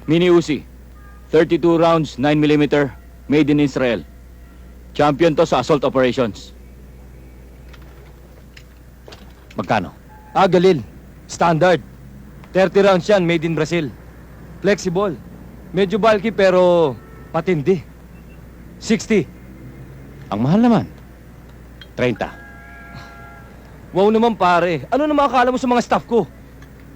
Mini Uzi. 32 rounds, 9mm, made in Israel. Champion to sa assault operations. Magkano? Galil. Standard. 30 rounds yan, made in Brazil. Flexible. Medyo bulky pero patindi. 60. Ang mahal naman. 30. Wow naman pare. Ano naman akala mo sa mga staff ko?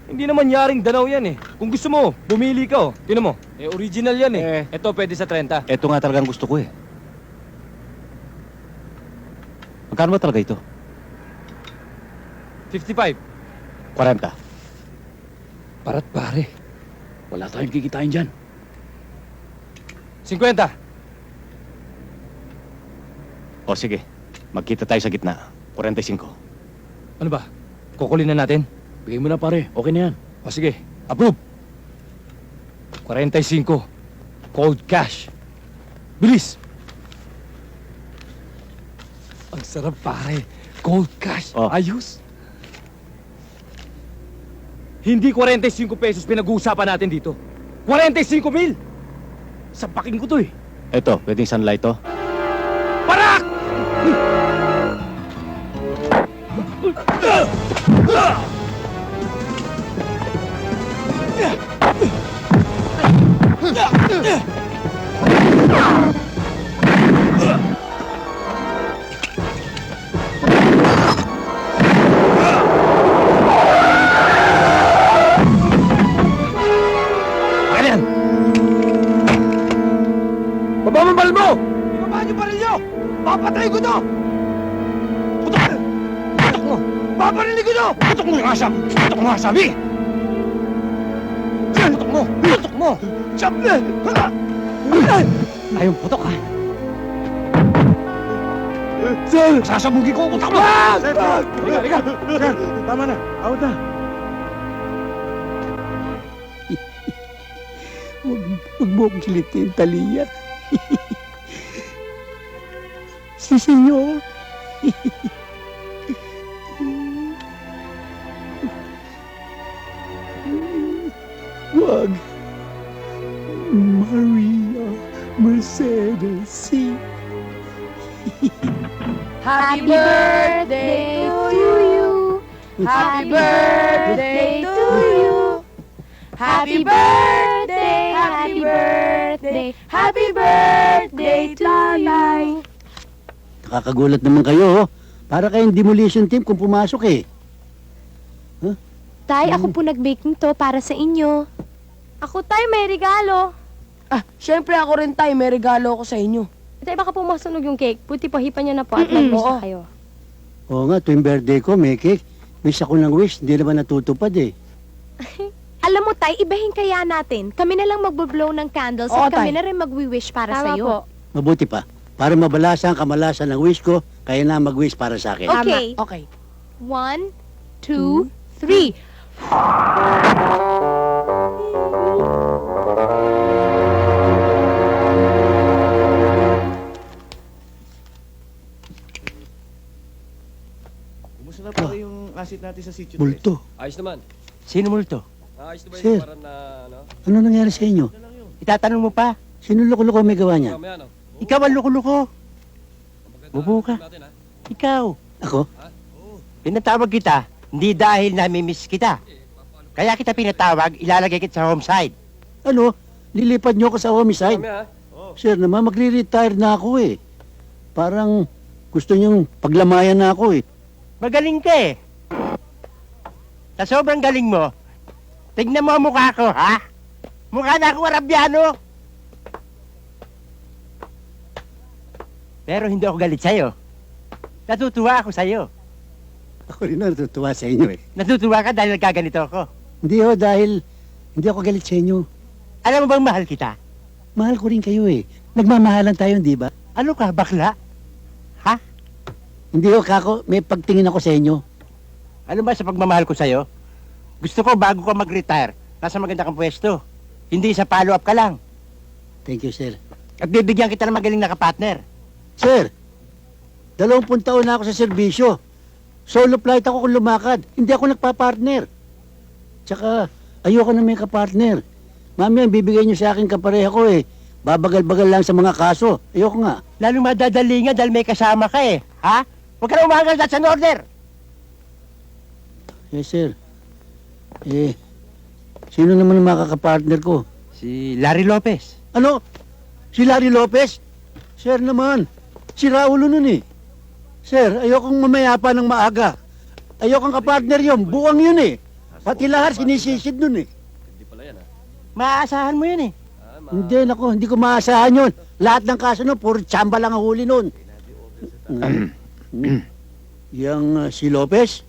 Hindi naman yaring danaw yan eh. Kung gusto mo, bumili ka oh. Tinan mo, original yan eh. Ito pwede sa 30. Ito nga talagang gusto ko eh. Magkano ba talaga ito? 55. 40. Parat pare. Wala tayong kikitain dyan. 50. O sige, magkita tayo sa gitna. 45. Ano ba? Kukulin na natin? Bigay mo na pare, okay na yan. O sige, approve. 45. Cold cash. Bilis. Ang sarap pare. Cold cash. Oh. Ayos. Hindi 45 pesos pinag-uusapan natin dito. 45,000! Sapakin ko to eh. Ito, pwedeng sunlight to. Parak! Ganyan! Baba mo bal mo! Ibaba niyo baril niyo! Papatay ko to! Putok! Putok mo! Paparinig ko to! Putok mo yung asam! Putok mo asabi! Putok mo! Putok mo! Siyap na! Ayaw putok ha! Sir! Sasabugin ko! Putok mo! Sir! Liga! Liga! Sir! Tama na! Out na! Huwag mo akong kilitin, Talia. Si Senyor. Huwag. Maria Mercedes. Happy birthday to you. Happy birthday to you. Happy birthday, happy birthday, happy birthday to you. Nakakagulat naman kayo, oh. Para kayong demolition team kung pumasok eh. Tay, ako po nag-bake nito para sa inyo. Ako, Tay, may regalo. Siyempre ako rin tayo, may regalo ako sa inyo. Tay, baka po masunog yung cake. Puti pahipan niyo na po at nag-wish Oo. na kayo. Oo nga, tuwing birthday ko, may cake. Wish ako ng wish, hindi naman natutupad eh. Alam mo, Tay, ibahin kaya natin. Kami na lang magbo-blow ng candles Oo, at kami Tay. na rin mag-wish para Tama sa'yo. po. Mabuti pa. Para mabalasa ang kamalasan ng wish ko, kaya na mag-wish para sa akin. Okay. Tama. Okay. 1, 2, 3. Kumusta na pala yung asset natin sa sitio? Multo. Ayos naman. Sino multo? Ayos naman Sir. yung parang na, ano? Ano nangyari sa inyo? Itatanong mo pa? Sino loko-loko may gawa niya? Mamaya, no? Ikaw ang loko-loko. Maganda Bubo ka. natin, ha? Ikaw. Ako? Pinatawag kita, hindi dahil namimiss kita. Kaya kita pinatawag, ilalagay kita sa home side. Ano? Lilipad niyo ako sa homicide? Mamaya, ha? Sir naman, magre-retire na ako eh. Parang gusto niyong paglamayan na ako eh. Magaling ka eh. Sa sobrang galing mo, tignan mo ang mukha ko, ha? Mukha na akong Arabyano. Pero hindi ako galit sa'yo. Natutuwa ako sa'yo. Ako rin natutuwa sa inyo eh. Natutuwa ka dahil nagkaganito ako. Hindi ho, dahil hindi ako galit sa inyo. Alam mo bang mahal kita? Mahal ko rin kayo eh. Nagmamahalan tayo, di ba? Ano ka, bakla? Ha? Hindi ho, kako, may pagtingin ako sa inyo. Ano ba sa pagmamahal ko sa'yo? Gusto ko bago ka mag-retire, nasa maganda kang pwesto. Hindi sa follow-up ka lang. Thank you, sir. At bibigyan kita ng magaling na kapartner. Sir, 20 taon na ako sa serbisyo. Solo flight ako kung lumakad. Hindi ako nagpa-partner. Tsaka, ayoko na may kapartner. Mamaya, bibigay niyo sa akin kapareha ko eh. Babagal-bagal lang sa mga kaso. Ayoko nga. Lalong madadali nga dahil may kasama ka eh. Ha? Huwag ka na umagal that's an order. Yes, sir. Eh, sino naman ang makakapartner ko? Si Larry Lopez. Ano? Si Larry Lopez? Sir naman. Si Raulo nun eh. Sir, ayokong mamayapa ng maaga. Ayokong kapartner yun. Buwang yun eh. Pati lahat sinisisid nun eh. Maaasahan mo yun eh. Hindi, nako, hindi ko maasahan yun. Lahat ng kaso nun, puro tsamba lang ang huli nun. Yang si Lopez,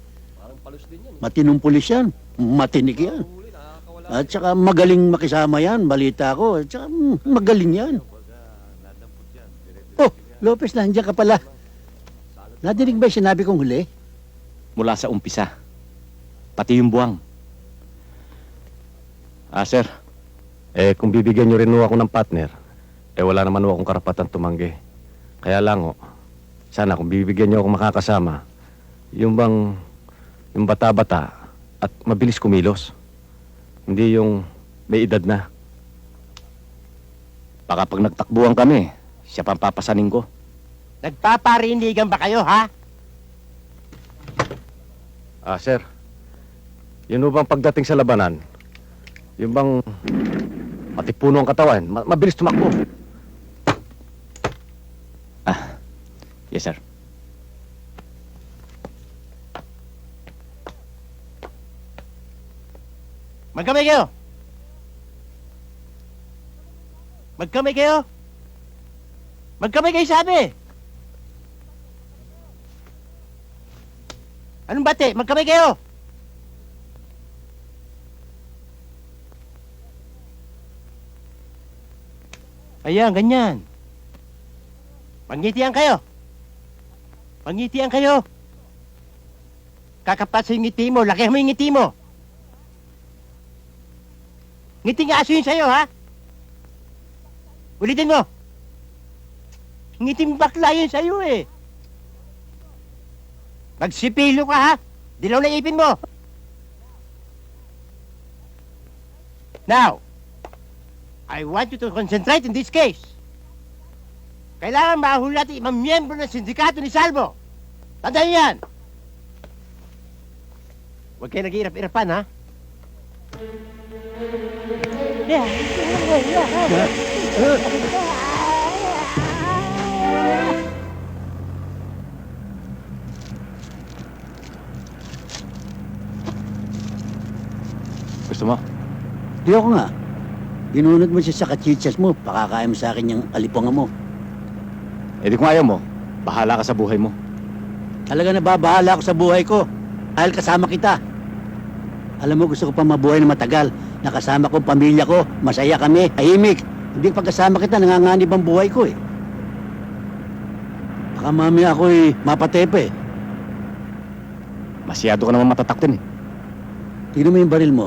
matinong pulis yan. Matinig yan. At saka magaling makisama yan, balita ko. At saka magaling yan. Oh, Lopez, nandiyan ka pala. Nadinig ba yung sinabi kong huli? Mula sa umpisa. Pati yung buwang. Sir. Kung bibigyan nyo rin ho ako ng partner, wala naman ho akong karapatan tumanggi. Kaya lang ho, sana kung bibigyan nyo ako makakasama, yung bata-bata at mabilis kumilos. Hindi yung may edad na. Baka pag nagtakbuhan kami, siya pang papasanin ko. Nagpaparinigan ba kayo, ha? Sir, yun ho bang pagdating sa labanan, yung bang matipuno ang katawan, mabilis tumakbo. Yes, sir. Magkamay kayo. Magkamay kayo. Magkamay kayo sabi. Anong bate? Magkamay kayo. Ayan, ganyan. Pangitian kayo. Pangitian kayo. Kakapat sa ngiti mo, laki mo yung ngiti mo. Ngiting aso yun sa'yo, ha? Ulitin mo. Ngiting bakla yun sa'yo, eh. Magsipilo ka, ha? Dilaw na ipin mo. Now, I want you to concentrate in this case. Kailangan mahuli natin ibang miyembro ng sindikato ni Salvo. Tandaan yan. Huwag kayo nag-iirap-irapan, ha? Gusto mo? Di ako nga. Ginunod mo siya sa kachichas mo, pakakain mo sa akin yung alipunga mo. Di kung ayaw mo, bahala ka sa buhay mo. Talaga na babahala ako sa buhay ko. Dahil kasama kita. Alam mo, gusto ko pa mabuhay na matagal. Nakasama ko, pamilya ko, masaya kami, tahimik. Hindi pagkasama kita, nanganganib ang buhay ko eh. Baka mamaya ako'y mapatepe. Masyado ka naman matataktin eh. Tignan mo yung baril mo.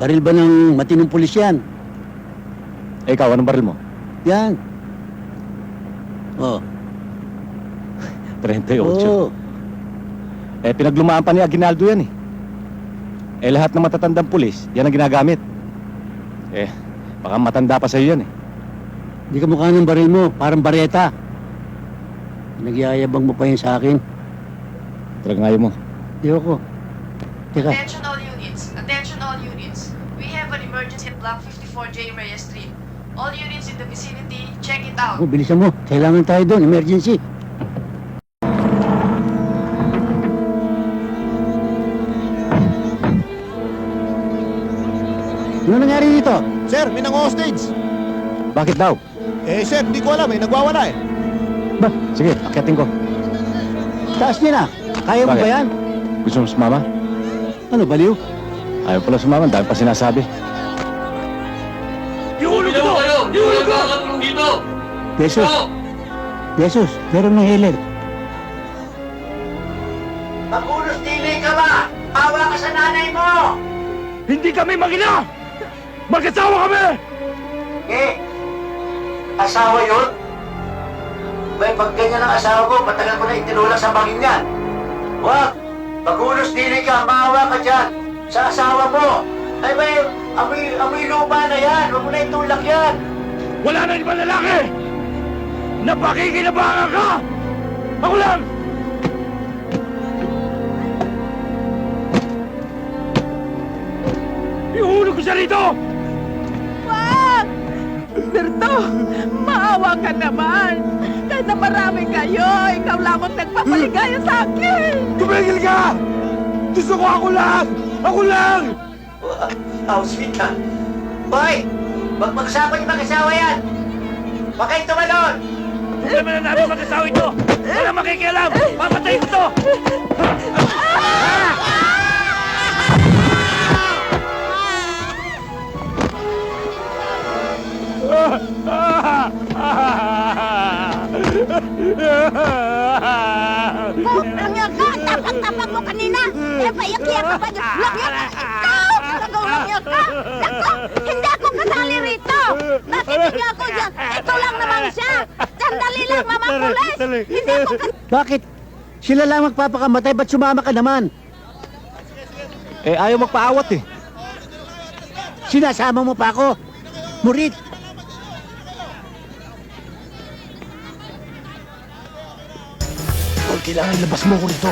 Baril ba ng matinong pulis yan? Ikaw, anong baril mo? Yan. Oh. 38. Oo. Pinaglumaan pa ni Aguinaldo yan eh. Lahat ng matatandang pulis, yan ang ginagamit. Baka matanda pa sa'yo yan eh. Hindi ka mukha ng baril mo, parang bareta. Nagyayabang mo pa yun sa akin. Talagang ayaw mo. Ayoko. Teka, Attention all units. Attention all units. We have an emergency at Block 54J Reyes Street. All units in the vicinity, check it out. ako, bilisan mo. Kailangan tayo doon, emergency. Ano nangyari dito? Sir, may nang-hostage. Bakit daw? Sir, hindi ko alam nagwawala eh. Ba, sige, akyatin ko. Taas niya na. Kaya mo Bakit? ba yan? Gusto mo sumama? Ano, baliw? Ayaw pala sumama, dahil pa sinasabi. Jesus. Jesus, meron ng healer. Magulos dili ka ba? Awa ka sa nanay mo! Hindi kami magina! Mag-asawa kami! Asawa yun? May pag ganyan ang asawa ko, matagal ko na itinulak sa baging yan. Wag! Magulos dili ka, maawa ka dyan sa asawa mo. Ay may Amoy lupa na yan! Huwag mo na itulak yan! Wala na ibang lalaki! Napakikinabangan ka! Ako lang! Ihulog ko siya rito! Wag! Berto, maawa ka naman. Kahit na marami kayo, ikaw lang ang nagpapaligaya sa akin. Tumigil ka! Gusto ko ako lang! Ako lang! Sweet ka. Boy! Magpagsapan yung mag-asawa yan! Bakit tumalon? Problema na namin mag-asawa ito! Wala makikialam! Papatay ko to! Langya ka! Tapak-tapak mo kanina! Eh, paiyak-iyak ka pa dyan! Langya ka! Ikaw! Talagang langya ka! Naku! Hindi ako kasali rito! Nakinig ako dyan! Ito lang naman siya! Sandali lang, Mama Pulis! Hindi ako Bakit? Sila lang magpapakamatay, ba't sumama ka naman? Eh, ayaw magpaawat eh. Sinasama mo pa ako? Murit! Kailangan labas mo ko rito.